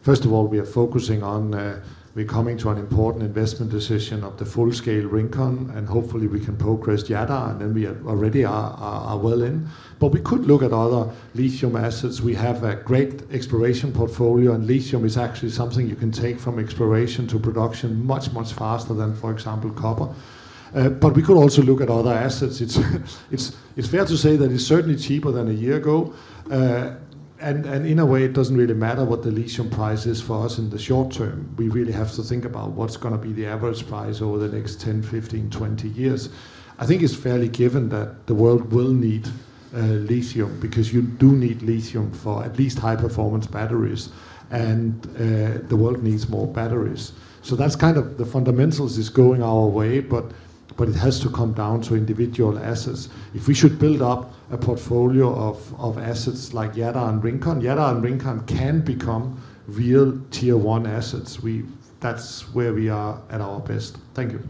First of all, we are focusing on, we're coming to an important investment decision of the full-scale Rincon, and hopefully we can progress Jadar, and then we already are well in. But we could look at other lithium assets. We have a great exploration portfolio, and lithium is actually something you can take from exploration to production much, much faster than, for example, copper. But we could also look at other assets. It's fair to say that it's certainly cheaper than a year ago. And in a way, it doesn't really matter what the lithium price is for us in the short term. We really have to think about what's going to be the average price over the next 10, 15, 20 years. I think it's fairly given that the world will need lithium, because you do need lithium for at least high-performance batteries, and the world needs more batteries. So that's kind of the fundamentals is going our way, but it has to come down to individual assets. If we should build up a portfolio of assets like Jadar and Rincon can become real tier 1 assets. That's where we are at our best. Thank you.